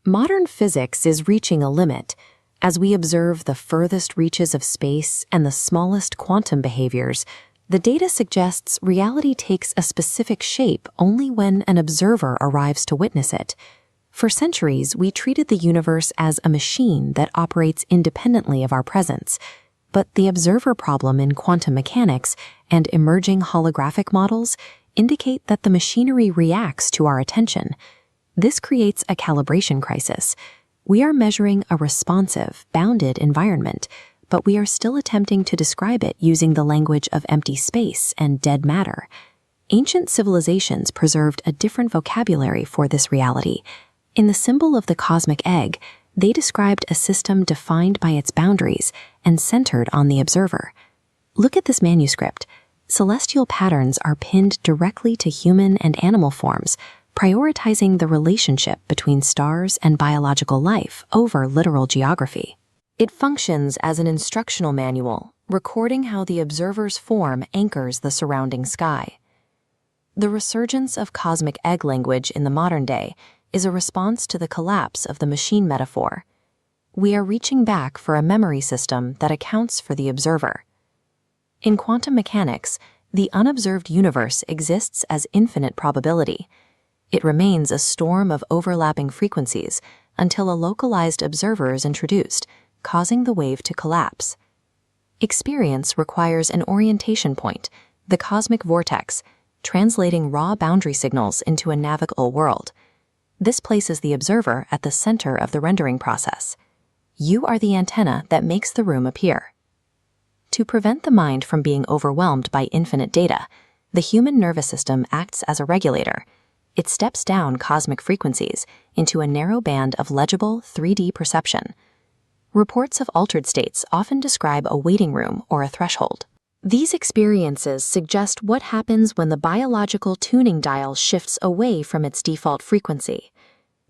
Modern physics is reaching a limit. As we observe the furthest reaches of space and the smallest quantum behaviors, the data suggests reality takes a specific shape only when an observer arrives to witness it. For centuries, we treated the universe as a machine that operates independently of our presence. But the observer problem in quantum mechanics and emerging holographic models indicate that the machinery reacts to our attention. This creates a calibration crisis. We are measuring a responsive, bounded environment, but we are still attempting to describe it using the language of empty space and dead matter. Ancient civilizations preserved a different vocabulary for this reality. In the symbol of the cosmic egg, they described a system defined by its boundaries and centered on the observer. Look at this manuscript. Celestial patterns are pinned directly to human and animal forms, prioritizing the relationship between stars and biological life over literal geography. It functions as an instructional manual, recording how the observer's form anchors the surrounding sky. The resurgence of cosmic egg language in the modern day is a response to the collapse of the machine metaphor. We are reaching back for a memory system that accounts for the observer. In quantum mechanics, the unobserved universe exists as infinite probability. It remains a storm of overlapping frequencies until a localized observer is introduced, causing the wave to collapse. Experience requires an orientation point, the cosmic vortex, translating raw boundary signals into a navigable world. This places the observer at the center of the rendering process. You are the antenna that makes the room appear. To prevent the mind from being overwhelmed by infinite data, the human nervous system acts as a regulator. It steps down cosmic frequencies into a narrow band of legible 3D perception. Reports of altered states often describe a waiting room or a threshold. These experiences suggest what happens when the biological tuning dial shifts away from its default frequency.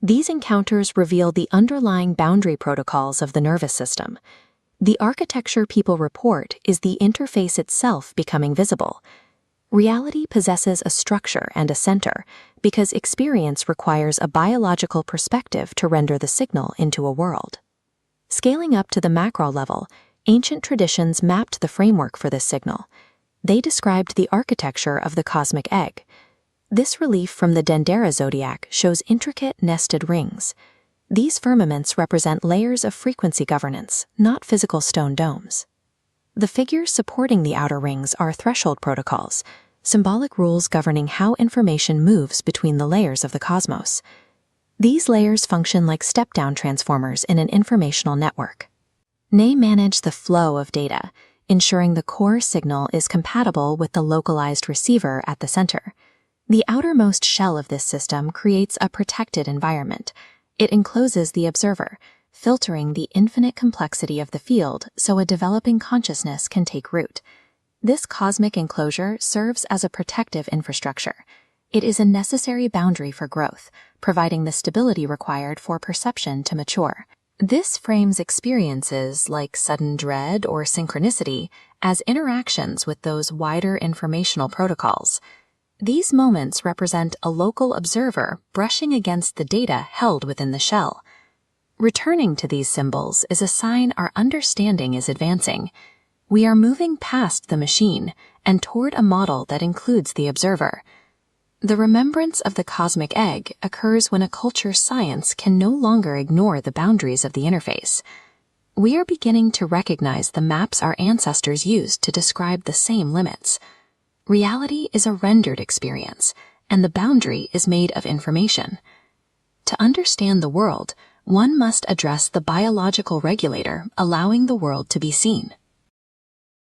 These encounters reveal the underlying boundary protocols of the nervous system. The architecture people report is the interface itself becoming visible. Reality possesses a structure and a center because experience requires a biological perspective to render the signal into a world. Scaling up to the macro level, ancient traditions mapped the framework for this signal. They described the architecture of the cosmic egg. This relief from the Dendera zodiac shows intricate nested rings. These firmaments represent layers of frequency governance, not physical stone domes. The figures supporting the outer rings are threshold protocols, symbolic rules governing how information moves between the layers of the cosmos. These layers function like step-down transformers in an informational network. They manage the flow of data, ensuring the core signal is compatible with the localized receiver at the center. The outermost shell of this system creates a protected environment. It encloses the observer, filtering the infinite complexity of the field so a developing consciousness can take root. This cosmic enclosure serves as a protective infrastructure. It is a necessary boundary for growth, providing the stability required for perception to mature. This frames experiences like sudden dread or synchronicity as interactions with those wider informational protocols. These moments represent a local observer brushing against the data held within the shell. Returning to these symbols is a sign our understanding is advancing. We are moving past the machine and toward a model that includes the observer. The remembrance of the cosmic egg occurs when a culture's science can no longer ignore the boundaries of the interface. We are beginning to recognize the maps our ancestors used to describe the same limits. Reality is a rendered experience, and the boundary is made of information. To understand the world, one must address the biological regulator allowing the world to be seen.